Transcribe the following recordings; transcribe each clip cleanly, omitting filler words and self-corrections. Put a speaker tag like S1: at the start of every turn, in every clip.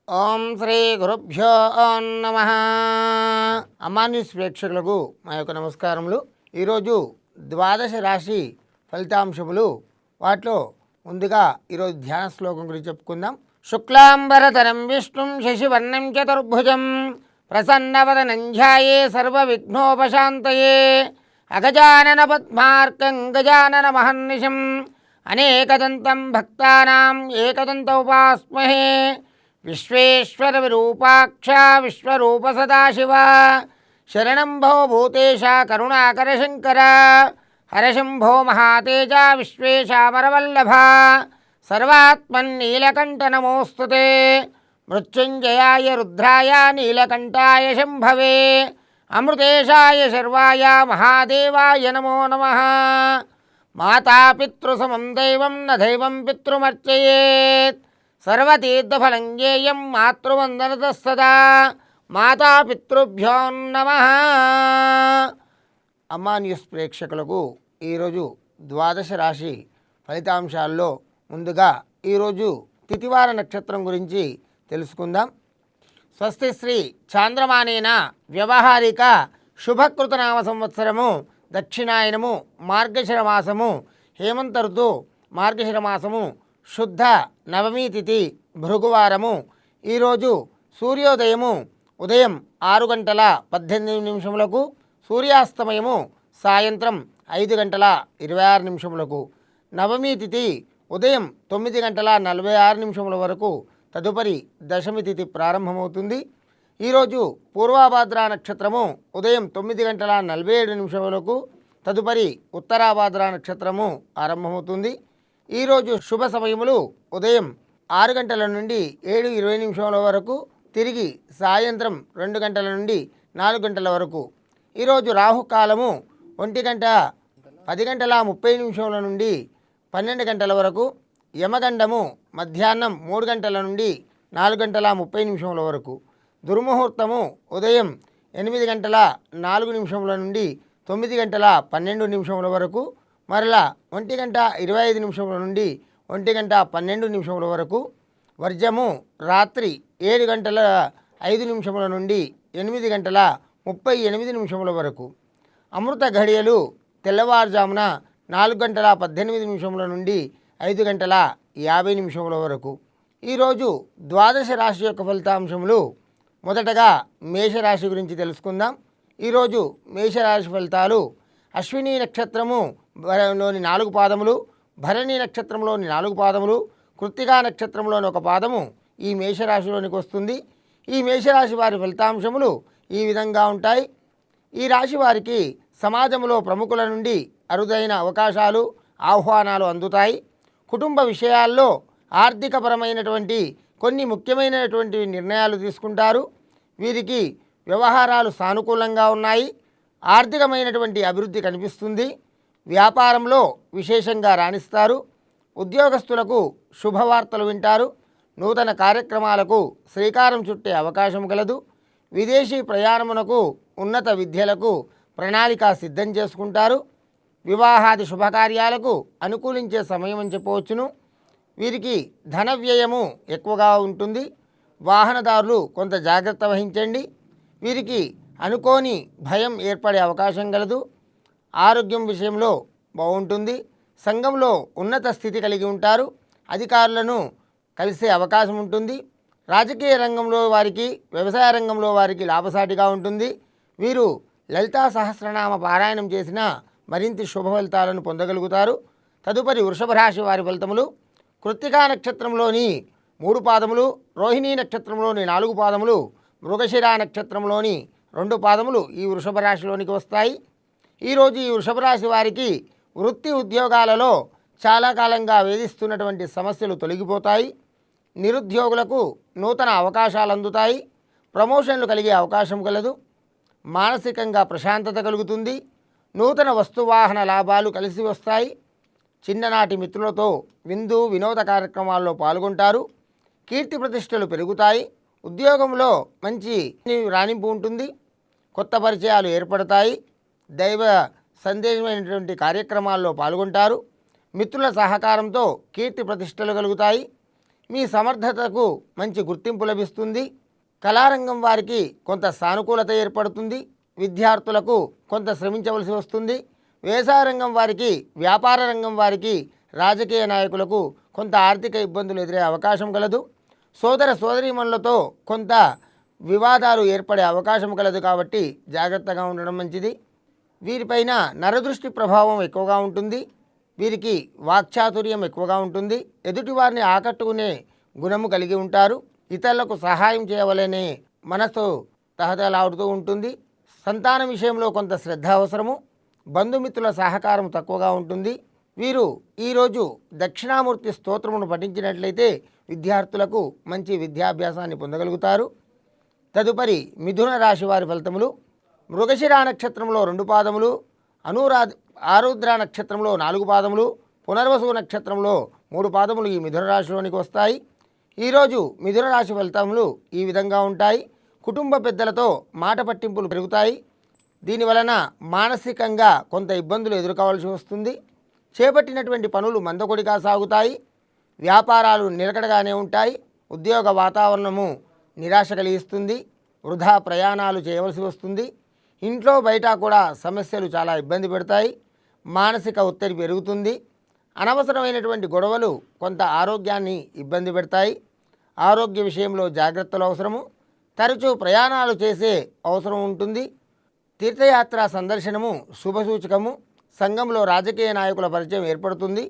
S1: ఓం శ్రీ గురుభ్యో నమ. అమ్మా న్యూస్ ప్రేక్షకులకు మా యొక్క నమస్కారములు. ఈరోజు ద్వాదశ రాశి ఫలితాంశములు, వాటిలో ముందుగా ఈరోజు ధ్యాన శ్లోకం గురించి చెప్పుకుందాం. శుక్లాంబరధరం విష్ణుం శశివర్ణం చతుర్భుజం ప్రసన్నవదనం ధ్యాయే సర్వవిఘ్నోపశాంతయే అగజానన పద్మార్కం గజానన మహర్నిశం అనేకదంతం భక్తానాం ఏకదంత ఉపాస్మహే. విశ్వేశ్వర విరూపాక్ష విశ్వరూప సదాశివ శరణం భో భూతేశ కరుణాకర శంకర హరశంభో మహాతేజ విశ్వేశామరవల్లభ సర్వాత్మన్నీలకంఠ నమోస్తుతే. మృత్యుంజయాయ రుద్రాయ నీలకంఠాయ శంభవే అమృతేశాయ శర్వాయ మహాదేవాయ నమో నమః. మాతాపితృసమం దైవం న దైవం పితృమర్చయేత్ సర్వతీర్థఫలం జ్ఞేయం మాతృవందనతస్తదా మాతాపితృభ్యో నమః. అమ్మా న్యూస్ ప్రేక్షకులకు ఈరోజు ద్వాదశ రాశి ఫలితాంశాల్లో ముందుగా ఈరోజు తిథివార నక్షత్రం గురించి తెలుసుకుందాం. స్వస్తి శ్రీ చాంద్రమానేన వ్యవహారిక శుభకృతనామ సంవత్సరము దక్షిణాయనము మార్గశిర మాసము హేమంత ఋతు మార్గశిర మాసము శుద్ధ నవమి తిథి భృగువారము. ఈరోజు సూర్యోదయము ఉదయం 6:18 సూర్యాస్తమయము సాయంత్రం 5:26 నవమి తిథి ఉదయం 9:46 వరకు. తదుపరి దశమి తిథి ప్రారంభమవుతుంది. ఈరోజు పూర్వాభాద్ర నక్షత్రము ఉదయం 9:47 వరకు. తదుపరి ఉత్తరాభాద్ర నక్షత్రము ఆరంభమవుతుంది. ఈరోజు శుభ సమయములు ఉదయం 6 గంటల నుండి 7:20 వరకు, తిరిగి సాయంత్రం 2 గంటల నుండి 4 గంటల వరకు. ఈరోజు రాహుకాలము 10:30 నుండి 12 గంటల వరకు. యమగండము మధ్యాహ్నం 3 గంటల నుండి 4:30 వరకు. దుర్ముహూర్తము ఉదయం 8:04 నుండి 9:12 వరకు. మరలా 1:25 నుండి 1:12 వరకు. వర్జము రాత్రి 7:05 నుండి 8:38 వరకు. అమృత ఘడియలు తెల్లవారుజామున 4:18 నుండి 5:50 వరకు. ఈరోజు ద్వాదశ రాశి యొక్క ఫలితాంశములు. మొదటగా మేషరాశి గురించి తెలుసుకుందాం. ఈరోజు మేషరాశి ఫలితాలు: అశ్విని నక్షత్రము లోని 4 పాదములు, భరణి నక్షత్రంలోని 4 పాదములు, కృత్తికా నక్షత్రంలోని 1 పాదము ఈ మేషరాశిలోనికి వస్తుంది. ఈ మేషరాశి వారి ఫలితాంశములు ఈ విధంగా ఉంటాయి. ఈ రాశి వారికి సమాజంలో ప్రముఖుల నుండి అరుదైన అవకాశాలు, ఆహ్వానాలు అందుతాయి. కుటుంబ విషయాల్లో ఆర్థికపరమైనటువంటి కొన్ని ముఖ్యమైనటువంటి నిర్ణయాలు తీసుకుంటారు. వీరికి వ్యవహారాలు సానుకూలంగా ఉన్నాయి. ఆర్థికమైనటువంటి అభివృద్ధి కనిపిస్తుంది. వ్యాపారంలో విశేషంగా రాణిస్తారు. ఉద్యోగస్తులకు శుభవార్తలు వింటారు. నూతన కార్యక్రమాలకు శ్రీకారం చుట్టే అవకాశం కలదు. విదేశీ ప్రయాణమునకు, ఉన్నత విద్యలకు ప్రణాళిక సిద్ధం చేసుకుంటారు. వివాహాది శుభకార్యాలకు అనుకూలించే సమయం అని చెప్పవచ్చును. వీరికి ధన వ్యయము ఎక్కువగా ఉంటుంది. వాహనదారులు కొంత జాగ్రత్త వహించండి. వీరికి అనుకోని భయం ఏర్పడే అవకాశం కలదు. ఆరోగ్యం విషయంలో బాగుంటుంది. సంఘంలో ఉన్నత స్థితి కలిగి ఉంటారు. అధికారులను కలిసే అవకాశం ఉంటుంది. రాజకీయ రంగంలో వారికి, వ్యవసాయ రంగంలో వారికి లాభసాటిగా ఉంటుంది. వీరు లలితా సహస్రనామ పారాయణం చేసినా మరింత శుభ ఫలితాలను పొందగలుగుతారు. తదుపరి వృషభ రాశి వారి ఫలితములు: కృత్తికా నక్షత్రంలోని 3 పాదములు, రోహిణీ నక్షత్రంలోని 4 పాదములు, మృగశిర నక్షత్రంలోని 2 పాదములు ఈ వృషభ రాశిలోనికి వస్తాయి. ఈరోజు ఈ వృషభ రాశి వారికి వృత్తి ఉద్యోగాలలో చాలా కాలంగా వేధిస్తున్నటువంటి సమస్యలు తొలగిపోతాయి. నిరుద్యోగులకు నూతన అవకాశాలు అందుతాయి. ప్రమోషన్లు కలిగే అవకాశం కలదు. మానసికంగా ప్రశాంతత కలుగుతుంది. నూతన వస్తువాహన లాభాలు కలిసి వస్తాయి. చిన్ననాటి మిత్రులతో విందు వినోద కార్యక్రమాల్లో పాల్గొంటారు. కీర్తి ప్రతిష్టలు పెరుగుతాయి. ఉద్యోగంలో మంచి రాణింపు ఉంటుంది. కొత్త పరిచయాలు ఏర్పడతాయి. దైవ సందేశమైనటువంటి కార్యక్రమాల్లో పాల్గొంటారు. మిత్రుల సహకారంతో కీర్తి ప్రతిష్టలు కలుగుతాయి. మీ సమర్థతకు మంచి గుర్తింపు లభిస్తుంది. కళారంగం వారికి కొంత సానుకూలత ఏర్పడుతుంది. విద్యార్థులకు కొంత శ్రమించవలసి వస్తుంది. వ్యవసాయ రంగం వారికి, వ్యాపార రంగం వారికి, రాజకీయ నాయకులకు కొంత ఆర్థిక ఇబ్బందులు ఎదురయ్యే అవకాశం కలదు. సోదర సోదరీమణులతో కొంత వివాదాలు ఏర్పడే అవకాశం కలదు. కాబట్టి జాగ్రత్తగా ఉండడం మంచిది. వీరిపైన నరదృష్టి ప్రభావం ఎక్కువగా ఉంటుంది. వీరికి వాక్చాతుర్యం ఎక్కువగా ఉంటుంది. ఎదుటివారిని ఆకట్టుకునే గుణము కలిగి ఉంటారు. ఇతరులకు సహాయం చేయవలనే మనసు తహతలాడుతూ ఉంటుంది. సంతానం విషయంలో కొంత శ్రద్ధ అవసరము. బంధుమిత్రుల సహకారం తక్కువగా ఉంటుంది. వీరు ఈరోజు దక్షిణామూర్తి స్తోత్రమును పఠించినట్లయితే విద్యార్థులకు మంచి విద్యాభ్యాసాన్ని పొందగలుగుతారు. తదుపరి మిథున రాశి వారి ఫలితములు. మృగశిర నక్షత్రంలో 2 పాదములు, ఆరుద్ర నక్షత్రంలో 4 పాదములు, పునర్వసు నక్షత్రంలో 3 పాదములు ఈ మిథున రాశిలోనికి వస్తాయి. ఈరోజు మిథున రాశి ఫలితములు ఈ విధంగా ఉంటాయి. కుటుంబ పెద్దలతో మాట పట్టింపులు పెరుగుతాయి. దీనివలన మానసికంగా కొంత ఇబ్బందులు ఎదుర్కోవాల్సి వస్తుంది. చేపట్టినటువంటి పనులు మందకొడిగా సాగుతాయి. వ్యాపారాలు నిలకడగానే ఉంటాయి. ఉద్యోగ వాతావరణము నిరాశ కలిగిస్తుంది. వృధా ప్రయాణాలు చేయవలసి వస్తుంది. ఇంట్లో బయట కూడా సమస్యలు చాలా ఇబ్బంది పెడతాయి. మానసిక ఒత్తిడి పెరుగుతుంది. అనవసరమైనటువంటి గొడవలు కొంత ఆరోగ్యాన్ని ఇబ్బంది పెడతాయి. ఆరోగ్య విషయంలో జాగ్రత్తలు అవసరము. తరచూ ప్రయాణాలు చేసే అవసరం ఉంటుంది. తీర్థయాత్ర సందర్శనము శుభసూచకము. సంఘంలో రాజకీయ నాయకుల పరిచయం ఏర్పడుతుంది.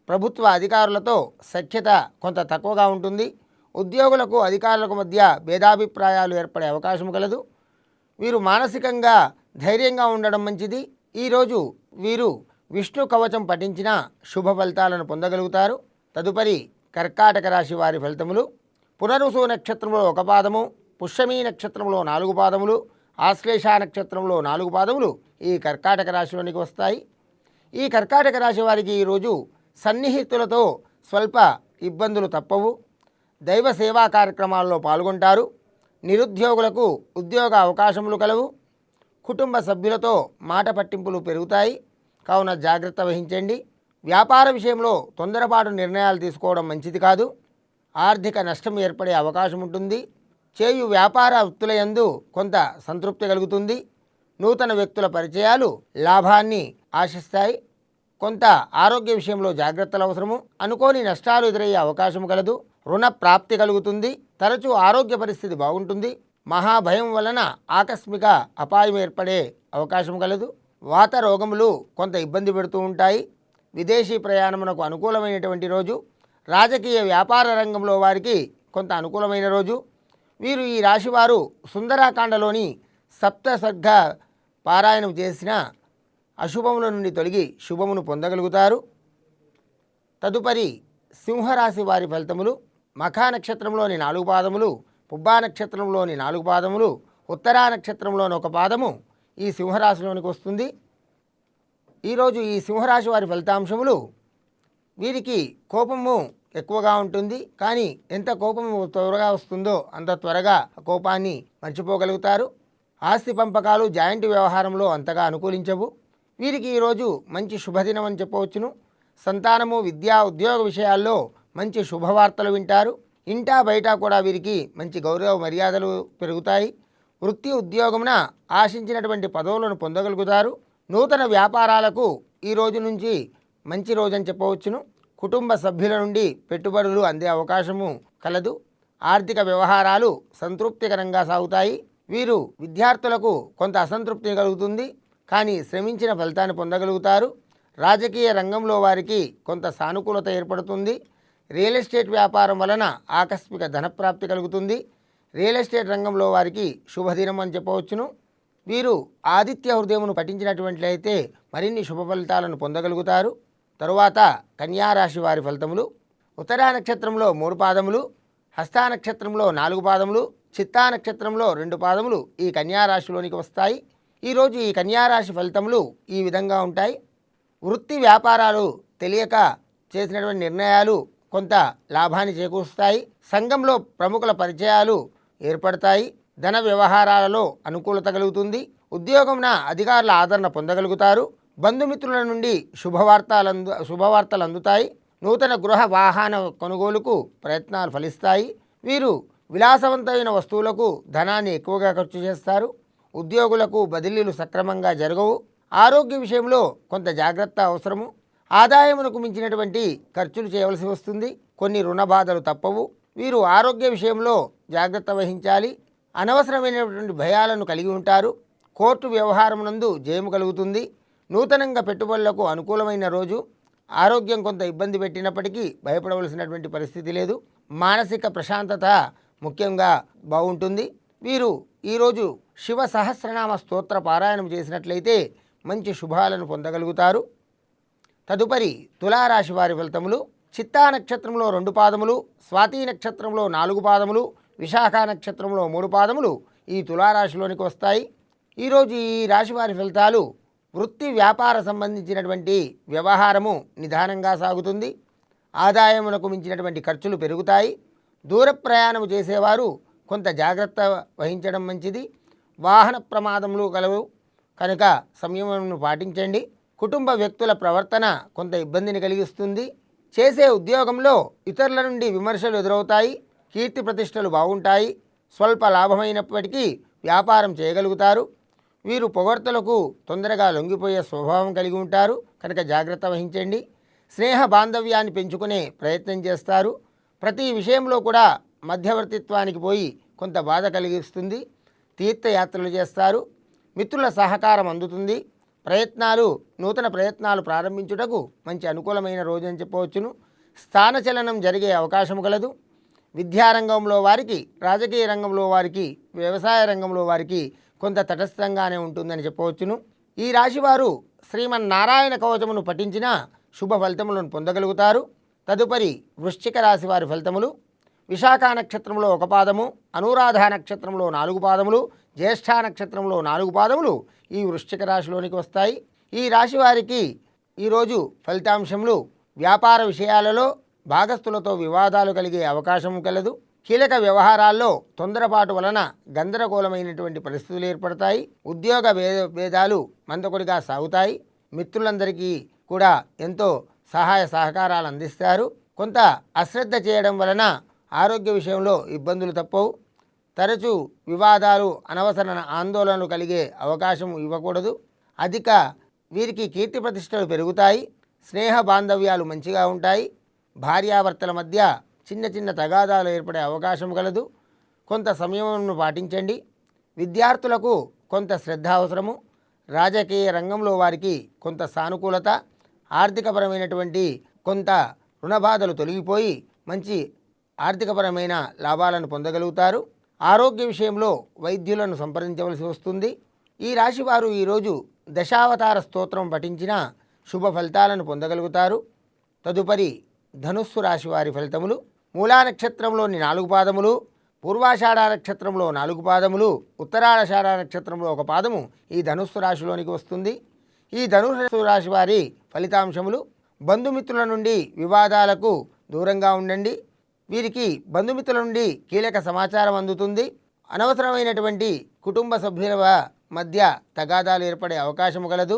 S1: ప్రభుత్వ అధికారులతో సఖ్యత కొంత తక్కువగా ఉంటుంది. ఉద్యోగులకు అధికారులకు మధ్య భేదాభిప్రాయాలు ఏర్పడే అవకాశం కలదు. వీరు మానసికంగా ధైర్యంగా ఉండడం మంచిది. ఈరోజు వీరు విష్ణు కవచం పఠించిన శుభ ఫలితాలను పొందగలుగుతారు. తదుపరి కర్కాటక రాశి వారి ఫలితములు. పునరుసు నక్షత్రంలో 1 పాదము, పుష్యమీ నక్షత్రంలో 4 పాదములు, ఆశ్లేష నక్షత్రంలో 4 పాదములు ఈ కర్కాటక రాశిలోనికి వస్తాయి. ఈ కర్కాటక రాశి వారికి ఈరోజు సన్నిహితులతో స్వల్ప ఇబ్బందులు తప్పవు. దైవ సేవా కార్యక్రమాల్లో పాల్గొంటారు. నిరుద్యోగులకు ఉద్యోగ అవకాశములు కలవు. కుటుంబ సభ్యులతో మాట పట్టింపులు పెరుగుతాయి. కావున జాగ్రత్త వహించండి. వ్యాపార విషయంలో తొందరపాటు నిర్ణయాలు తీసుకోవడం మంచిది కాదు. ఆర్థిక నష్టం ఏర్పడే అవకాశం ఉంటుంది. చేయు వ్యాపార వృత్తులయందు కొంత సంతృప్తి కలుగుతుంది. నూతన వ్యక్తుల పరిచయాలు లాభాన్ని ఆశిస్తాయి. కొంత ఆరోగ్య విషయంలో జాగ్రత్తలు అవసరము. అనుకోని నష్టాలు ఎదురయ్యే అవకాశం కలదు. రుణ ప్రాప్తి కలుగుతుంది. తరచూ ఆరోగ్య పరిస్థితి బాగుంటుంది. మహాభయం వలన ఆకస్మిక అపాయం ఏర్పడే అవకాశం కలదు. వాత రోగములు కొంత ఇబ్బంది పెడుతూ ఉంటాయి. విదేశీ ప్రయాణమునకు అనుకూలమైనటువంటి రోజు. రాజకీయ వ్యాపార రంగంలో వారికి కొంత అనుకూలమైన రోజు. వీరు ఈ రాశివారు సుందరాకాండలోని సప్తసర్గ పారాయణం చేసిన అశుభముల నుండి తొలగి శుభమును పొందగలుగుతారు. తదుపరి సింహరాశి వారి ఫలితములు. మఖా నక్షత్రంలోని 4 పాదములు, పుబ్బా నక్షత్రంలోని 4 పాదములు, ఉత్తరా నక్షత్రంలోని 1 పాదము ఈ సింహరాశిలోనికి వస్తుంది. ఈరోజు ఈ సింహరాశి వారి ఫలితాంశములు. వీరికి కోపము ఎక్కువగా ఉంటుంది. కానీ ఎంత కోపము త్వరగా వస్తుందో అంత త్వరగా కోపాన్ని మర్చిపోగలుగుతారు. ఆస్తి పంపకాలు జాయింట్ వ్యవహారంలో అంతగా అనుకూలించవు. వీరికి ఈరోజు మంచి శుభదినం అని చెప్పవచ్చును. సంతానము, విద్యా, ఉద్యోగ విషయాల్లో మంచి శుభవార్తలు వింటారు. ఇంటా బయట కూడా వీరికి మంచి గౌరవ మర్యాదలు పెరుగుతాయి. వృత్తి ఉద్యోగమున ఆశించినటువంటి పదవులను పొందగలుగుతారు. నూతన వ్యాపారాలకు ఈ రోజు నుంచి మంచి రోజని చెప్పవచ్చును. కుటుంబ సభ్యుల నుండి పెట్టుబడులు అందే అవకాశము కలదు. ఆర్థిక వ్యవహారాలు సంతృప్తికరంగా సాగుతాయి. వీరు విద్యార్థులకు కొంత అసంతృప్తి కలుగుతుంది. కానీ శ్రమించిన ఫలితాన్ని పొందగలుగుతారు. రాజకీయ రంగంలో వారికి కొంత సానుకూలత ఏర్పడుతుంది. రియల్ ఎస్టేట్ వ్యాపారం వలన ఆకస్మిక ధనప్రాప్తి కలుగుతుంది. రియల్ ఎస్టేట్ రంగంలో వారికి శుభదినం అని చెప్పవచ్చును. వీరు ఆదిత్య హృదయమును పఠించినట్లయితే మరిన్ని శుభ ఫలితాలను పొందగలుగుతారు. తరువాత కన్యారాశి వారి ఫలితములు. ఉత్తరా నక్షత్రంలో 3 పాదములు, హస్తా నక్షత్రంలో 4 పాదములు, చిత్తా నక్షత్రంలో 2 పాదములు ఈ కన్యారాశిలోనికి వస్తాయి. ఈరోజు ఈ కన్యారాశి ఫలితములు ఈ విధంగా ఉంటాయి. వృత్తి వ్యాపారాలు తెలియక చేసినటువంటి నిర్ణయాలు కొంత లాభాన్ని చేకూరుస్తాయి. సంఘంలో ప్రముఖుల పరిచయాలు ఏర్పడతాయి. ధన వ్యవహారాలలో అనుకూలత కలుగుతుంది. ఉద్యోగంన అధికారుల ఆదరణ పొందగలుగుతారు. బంధుమిత్రుల నుండి శుభవార్తలు అందుతాయి. నూతన గృహ వాహన కొనుగోలుకు ప్రయత్నాలు ఫలిస్తాయి. వీరు విలాసవంతమైన వస్తువులకు ధనాన్ని ఎక్కువగా ఖర్చు చేస్తారు. ఉద్యోగులకు బదిలీలు సక్రమంగా జరగవు. ఆరోగ్య విషయంలో కొంత జాగ్రత్త అవసరము. ఆదాయమునకు మించినటువంటి ఖర్చులు చేయవలసి వస్తుంది. కొన్ని రుణ బాధలు తప్పవు. వీరు ఆరోగ్య విషయంలో జాగ్రత్త వహించాలి. అనవసరమైనటువంటి భయాలను కలిగి ఉంటారు. కోర్టు వ్యవహారమునందు జయము కలుగుతుంది. నూతనంగా పెట్టుబడులకు అనుకూలమైన రోజు. ఆరోగ్యం కొంత ఇబ్బంది పెట్టినప్పటికీ భయపడవలసినటువంటి పరిస్థితి లేదు. మానసిక ప్రశాంతత ముఖ్యంగా బాగుంటుంది. వీరు ఈరోజు శివ సహస్రనామ స్తోత్ర పారాయణం చేసినట్లయితే మంచి శుభాలను పొందగలుగుతారు. తదుపరి తులారాశి వారి ఫలితములు. చిత్తా నక్షత్రంలో 2 పాదములు, స్వాతి నక్షత్రంలో 4 పాదములు, విశాఖ నక్షత్రంలో 3 పాదములు ఈ తులారాశిలోనికి వస్తాయి. ఈరోజు ఈ రాశి వారి ఫలితాలు. వృత్తి వ్యాపార సంబంధించినటువంటి వ్యవహారము నిదానంగా సాగుతుంది. ఆదాయమునకు మించినటువంటి ఖర్చులు పెరుగుతాయి. దూర ప్రయాణము చేసేవారు కొంత జాగ్రత్త వహించడం మంచిది. వాహన ప్రమాదములు కలవు కనుక సంయమనను పాటించండి. కుటుంబ వ్యక్తుల ప్రవర్తన కొంత ఇబ్బందిని కలిగిస్తుంది. చేసే ఉద్యోగంలో ఇతరుల నుండి విమర్శలు ఎదురవుతాయి. కీర్తి ప్రతిష్టలు బాగుంటాయి. స్వల్ప లాభమైనప్పటికీ వ్యాపారం చేయగలుగుతారు. వీరు పొగడ్తలకు తొందరగా లొంగిపోయే స్వభావం కలిగి ఉంటారు కనుక జాగ్రత్త వహించండి. స్నేహ బాంధవ్యాన్ని పెంచుకునే ప్రయత్నం చేస్తారు. ప్రతి విషయంలో కూడా మధ్యవర్తిత్వానికి పోయి కొంత బాధ కలిగిస్తుంది. తీర్థయాత్రలు చేస్తారు. మిత్రుల సహకారం అందుతుంది. నూతన ప్రయత్నాలు ప్రారంభించుటకు మంచి అనుకూలమైన రోజు అని చెప్పవచ్చును. స్థానచలనం జరిగే అవకాశం కలదు. విద్యారంగంలో వారికి, రాజకీయ రంగంలో వారికి, వ్యవసాయ రంగంలో వారికి కొంత తటస్థంగానే ఉంటుందని చెప్పవచ్చును. ఈ రాశివారు శ్రీమన్నారాయణ కవచమును పఠించిన శుభ ఫలితములను పొందగలుగుతారు. తదుపరి వృశ్చిక రాశి వారి ఫలితములు. విశాఖ నక్షత్రంలో 1 పాదము, అనురాధ నక్షత్రంలో 4 పాదములు, జ్యేష్ఠ నక్షత్రంలో 4 పాదములు ఈ వృశ్చిక రాశిలోనికి వస్తాయి. ఈ రాశి వారికి ఈరోజు ఫలితాంశములు. వ్యాపార విషయాలలో భాగస్థులతో వివాదాలు కలిగే అవకాశం కలదు. కీలక వ్యవహారాల్లో తొందరపాటు వలన గందరగోళమైనటువంటి పరిస్థితులు ఏర్పడతాయి. ఉద్యోగ భేదాలు మందకొడిగా సాగుతాయి. మిత్రులందరికీ కూడా ఎంతో సహాయ సహకారాలు అందిస్తారు. కొంత అశ్రద్ధ చేయడం వలన ఆరోగ్య విషయంలో ఇబ్బందులు తప్పవు. తరచూ వివాదాలు, అనవసర ఆందోళనలు కలిగే అవకాశం ఇవ్వకూడదు. వీరికి కీర్తి ప్రతిష్టలు పెరుగుతాయి. స్నేహ బాంధవ్యాలు మంచిగా ఉంటాయి. భార్యాభర్తల మధ్య చిన్న చిన్న తగాదాలు ఏర్పడే అవకాశం కలదు. కొంత సంయమనం పాటించండి. విద్యార్థులకు కొంత శ్రద్ధ అవసరము. రాజకీయ రంగంలో వారికి కొంత సానుకూలత. ఆర్థికపరమైనటువంటి కొంత రుణబాధలు తొలగిపోయి మంచి ఆర్థికపరమైన లాభాలను పొందగలుగుతారు. ఆరోగ్య విషయంలో వైద్యులను సంప్రదించవలసి వస్తుంది. ఈ రాశివారు ఈరోజు దశావతార స్తోత్రం పఠించిన శుభ ఫలితాలను పొందగలుగుతారు. తదుపరి ధనుస్సు రాశి వారి ఫలితములు. మూలా నక్షత్రంలోని 4 పాదములు, పూర్వాషాఢ నక్షత్రంలో 4 పాదములు, ఉత్తరాషాఢ నక్షత్రంలో 1 పాదము ఈ ధనుస్సు రాశిలోనికి వస్తుంది. ఈ ధనుస్సు రాశి వారి ఫలితాంశములు. బంధుమిత్రుల నుండి వివాదాలకు దూరంగా ఉండండి. వీరికి బంధుమిత్రుల నుండి కీలక సమాచారం అందుతుంది. అనవసరమైనటువంటి కుటుంబ సభ్యుల మధ్య తగాదాలు ఏర్పడే అవకాశం కలదు.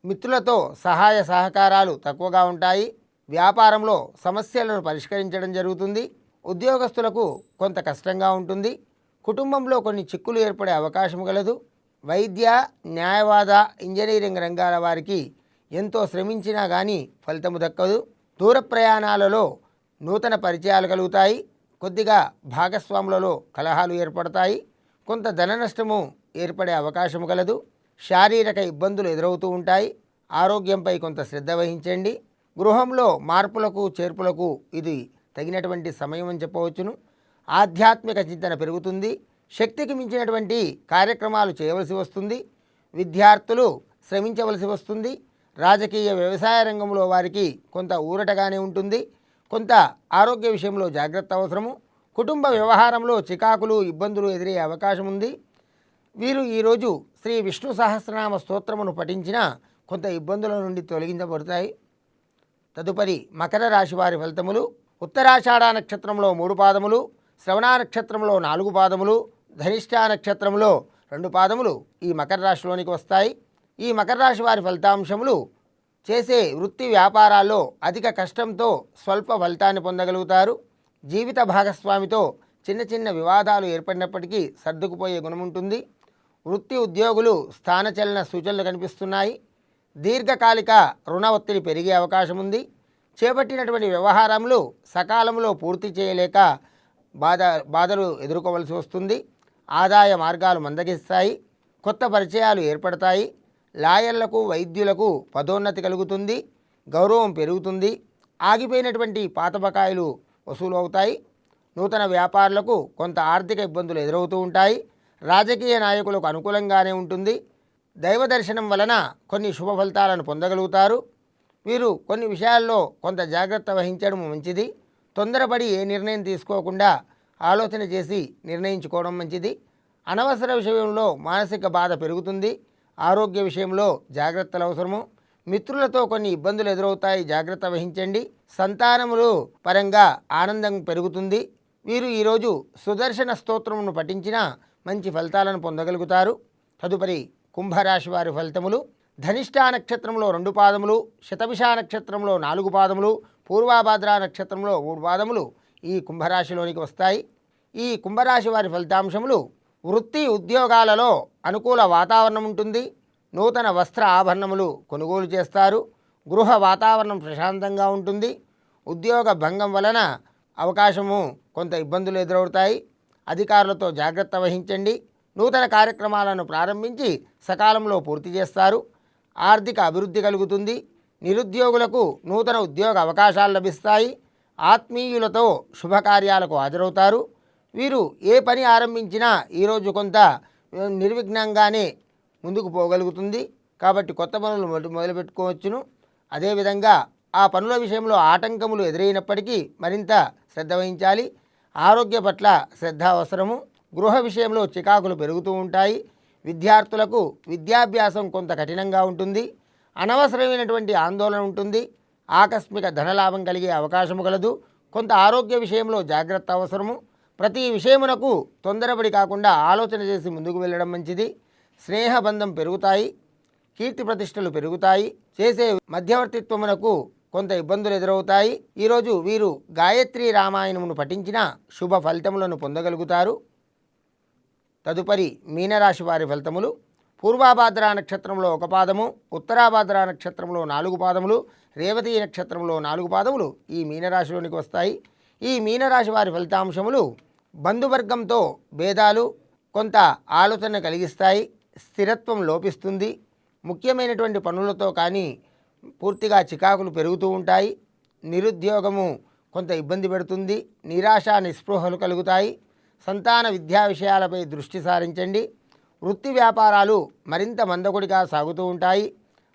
S1: మిత్రులతో సహాయ సహకారాలు తక్కువగా ఉంటాయి. వ్యాపారంలో సమస్యలను పరిష్కరించడం జరుగుతుంది. ఉద్యోగస్తులకు కొంత కష్టంగా ఉంటుంది. కుటుంబంలో కొన్ని చిక్కులు ఏర్పడే అవకాశం కలదు. వైద్య, న్యాయవాద, ఇంజనీరింగ్ రంగాల వారికి ఎంతో శ్రమించినా కానీ ఫలితము దక్కదు. దూర ప్రయాణాలలో నూతన పరిచయాలు కలుగుతాయి. కొద్దిగా భాగస్వాములలో కలహాలు ఏర్పడతాయి. కొంత ధన నష్టము ఏర్పడే అవకాశం కలదు. శారీరక ఇబ్బందులు ఎదురవుతూ ఉంటాయి. ఆరోగ్యంపై కొంత శ్రద్ధ వహించండి. గృహంలో మార్పులకు చేర్పులకు ఇది తగినటువంటి సమయం అని చెప్పవచ్చును. ఆధ్యాత్మిక చింతన పెరుగుతుంది. శక్తికి మించినటువంటి కార్యక్రమాలు చేయవలసి వస్తుంది. విద్యార్థులు శ్రమించవలసి వస్తుంది. రాజకీయ వ్యవసాయ రంగంలో వారికి కొంత ఊరటగానే ఉంటుంది. కొంత ఆరోగ్య విషయంలో జాగ్రత్త అవసరము. కుటుంబ వ్యవహారంలో చికాకులు, ఇబ్బందులు ఎదురయ్యే అవకాశం ఉంది. వీరు ఈరోజు శ్రీ విష్ణు సహస్రనామ స్తోత్రమును పఠించిన కొంత ఇబ్బందుల నుండి తొలగించబడతాయి. తదుపరి మకర రాశి వారి ఫలితములు. ఉత్తరాషాఢ నక్షత్రంలో 3 పాదములు, శ్రవణ నక్షత్రంలో 4 పాదములు, ధనిష్ఠ నక్షత్రంలో 2 పాదములు ఈ మకర రాశిలోనికి వస్తాయి. ఈ మకర రాశి వారి ఫలితాంశములు. చేసే వృత్తి వ్యాపారాల్లో అధిక కష్టంతో స్వల్ప ఫలితాన్ని పొందగలుగుతారు. జీవిత భాగస్వామితో చిన్న చిన్న వివాదాలు ఏర్పడినప్పటికీ సర్దుకుపోయే గుణం ఉంటుంది. వృత్తి ఉద్యోగులు స్థానచలన సూచనలు కనిపిస్తున్నాయి. దీర్ఘకాలిక రుణ ఒత్తిడి పెరిగే అవకాశం ఉంది. చేపట్టినటువంటి వ్యవహారములు సకాలంలో పూర్తి చేయలేక బాధలు ఎదుర్కోవలసి వస్తుంది. ఆదాయ మార్గాలు మందగిస్తాయి. కొత్త పరిచయాలు ఏర్పడతాయి. లాయర్లకు వైద్యులకు పదోన్నతి కలుగుతుంది. గౌరవం పెరుగుతుంది. ఆగిపోయినటువంటి పాత బకాయిలు వసూలు అవుతాయి. నూతన వ్యాపారులకు కొంత ఆర్థిక ఇబ్బందులు ఎదురవుతూ ఉంటాయి. రాజకీయ నాయకులకు అనుకూలంగానే ఉంటుంది. దైవ దర్శనం వలన కొన్ని శుభ ఫలితాలను పొందగలుగుతారు. వీరు కొన్ని విషయాల్లో కొంత జాగ్రత్త వహించడం మంచిది. తొందరపడి ఏ నిర్ణయం తీసుకోకుండా ఆలోచన చేసి నిర్ణయించుకోవడం మంచిది. అనవసర విషయంలో మానసిక బాధ పెరుగుతుంది. ఆరోగ్య విషయంలో జాగ్రత్తలు అవసరము. మిత్రులతో కొన్ని ఇబ్బందులు ఎదురవుతాయి, జాగ్రత్త వహించండి. సంతానములు పరంగా ఆనందం పెరుగుతుంది. వీరు ఈరోజు సుదర్శన స్తోత్రమును పఠించిన మంచి ఫలితాలను పొందగలుగుతారు. తదుపరి కుంభరాశి వారి ఫలితములు. ధనిష్ఠా నక్షత్రంలో 2 పాదములు, శతభిష నక్షత్రంలో 4 పాదములు, పూర్వాభాద్ర నక్షత్రంలో 3 పాదములు ఈ కుంభరాశిలోనికి వస్తాయి. ఈ కుంభరాశి వారి ఫలితాంశములు: వృత్తి ఉద్యోగాలలో అనుకూల వాతావరణం ఉంటుంది. నూతన వస్త్ర ఆభరణములు కొనుగోలు చేస్తారు. గృహ వాతావరణం ప్రశాంతంగా ఉంటుంది. ఉద్యోగ భంగం వలన అవకాశము కొంత ఇబ్బందులు ఎదురవుతాయి. అధికారులతో జాగ్రత్త వహించండి. నూతన కార్యక్రమాలను ప్రారంభించి సకాలంలో పూర్తి చేస్తారు. ఆర్థిక అభివృద్ధి కలుగుతుంది. నిరుద్యోగులకు నూతన ఉద్యోగ అవకాశాలు లభిస్తాయి. ఆత్మీయులతో శుభకార్యాలకు హాజరవుతారు. వీరు ఏ పని ఆరంభించినా ఈరోజు కొంత నిర్విఘ్నంగానే ముందుకు పోగలుగుతుంది. కాబట్టి కొత్త పనులు మొదలుపెట్టుకోవచ్చును. అదేవిధంగా ఆ పనుల విషయంలో ఆటంకములు ఎదురైనప్పటికీ మరింత శ్రద్ధ వహించాలి. ఆరోగ్య పట్ల శ్రద్ధ అవసరము. గృహ విషయంలో చికాకులు పెరుగుతూ ఉంటాయి. విద్యార్థులకు విద్యాభ్యాసం కొంత కఠినంగా ఉంటుంది. అనవసరమైనటువంటి ఆందోళన ఉంటుంది. ఆకస్మిక ధనలాభం కలిగే అవకాశము కలదు. కొంత ఆరోగ్య విషయంలో జాగ్రత్త అవసరము. ప్రతి విషయమునకు తొందరపడి కాకుండా ఆలోచన చేసి ముందుకు వెళ్ళడం మంచిది. స్నేహబంధం పెరుగుతాయి. కీర్తి ప్రతిష్టలు పెరుగుతాయి. చేసే మధ్యవర్తిత్వమునకు కొంత ఇబ్బందులు ఎదురవుతాయి. ఈరోజు వీరు గాయత్రి రామాయణమును పఠించిన శుభ ఫలితములను పొందగలుగుతారు. తదుపరి మీనరాశి వారి ఫలితములు. పూర్వాభాద్ర నక్షత్రంలో 1 పాదము, ఉత్తరాభాద్ర నక్షత్రంలో 4 పాదములు, రేవతి నక్షత్రంలో 4 పాదములు ఈ మీనరాశిలోనికి వస్తాయి. ఈ మీనరాశి వారి ఫలితాంశములు: బంధువర్గంతో భేదాలు కొంత ఆలోచన కలిగిస్తాయి. స్థిరత్వం లోపిస్తుంది. ముఖ్యమైనటువంటి పనులతో కానీ పూర్తిగా చికాకులు పెరుగుతూ ఉంటాయి. నిరుద్యోగము కొంత ఇబ్బంది పెడుతుంది. నిరాశ నిస్పృహలు కలుగుతాయి. సంతాన విద్యా విషయాలపై దృష్టి సారించండి. వృత్తి వ్యాపారాలు మరింత మందకొడిగా సాగుతూ ఉంటాయి.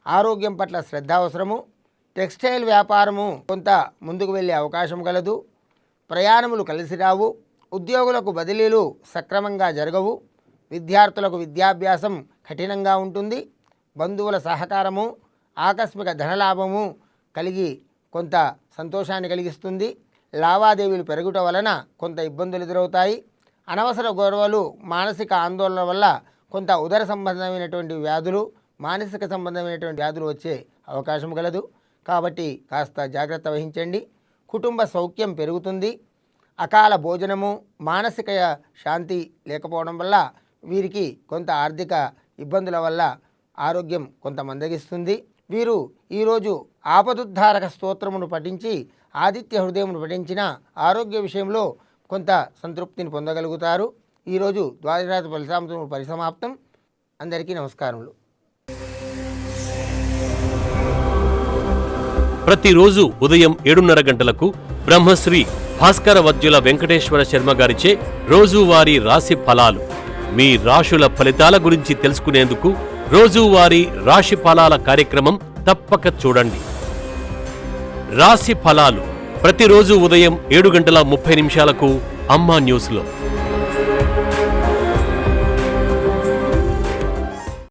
S1: ఆరోగ్యం పట్ల శ్రద్ధ అవసరము. టెక్స్టైల్ వ్యాపారము కొంత ముందుకు వెళ్ళే అవకాశం కలదు. ప్రయాణములు కలిసి రావు. ఉద్యోగులకు బదిలీలు సక్రమంగా జరగవు. విద్యార్థులకు విద్యాభ్యాసం కఠినంగా ఉంటుంది. బంధువుల సహకారము, ఆకస్మిక ధనలాభము కలిగి కొంత సంతోషాన్ని కలిగిస్తుంది. లావాదేవీలు పెరుగుట వలన కొంత ఇబ్బందులు ఎదురవుతాయి. అనవసర గొడవలు, మానసిక ఆందోళన వల్ల కొంత ఉదర సంబంధమైనటువంటి వ్యాధులు, మానసిక సంబంధమైనటువంటి వ్యాధులు వచ్చే అవకాశం కలదు. కాబట్టి కాస్త జాగ్రత్త వహించండి. కుటుంబ సౌఖ్యం పెరుగుతుంది. అకాల భోజనము, మానసిక శాంతి లేకపోవడం వల్ల వీరికి కొంత ఆర్థిక ఇబ్బందుల వల్ల ఆరోగ్యం కొంత మందగిస్తుంది. వీరు ఈరోజు ఆపదుద్ధారక స్తోత్రమును పఠించి ఆదిత్య హృదయమును పఠించిన ఆరోగ్య విషయంలో కొంత సంతృప్తిని పొందగలుగుతారు. ఈరోజు ద్వాదశ ఫలితాంశము పరిసమాప్తం. అందరికీ నమస్కారములు.
S2: ప్రతిరోజు ఉదయం 7:30 గంటలకు బ్రహ్మశ్రీ భాస్కర వద్యుల వెంకటేశ్వర శర్మ గారిచే రోజువారీ రాశి ఫలాలు, మీ రాశుల ఫలితాల గురించి తెలుసుకునేందుకు రోజువారీ రాశి ఫలాల కార్యక్రమం తప్పక చూడండి. రాశి ఫలాలు ప్రతిరోజు ఉదయం 7:30 అమ్మా న్యూస్లో.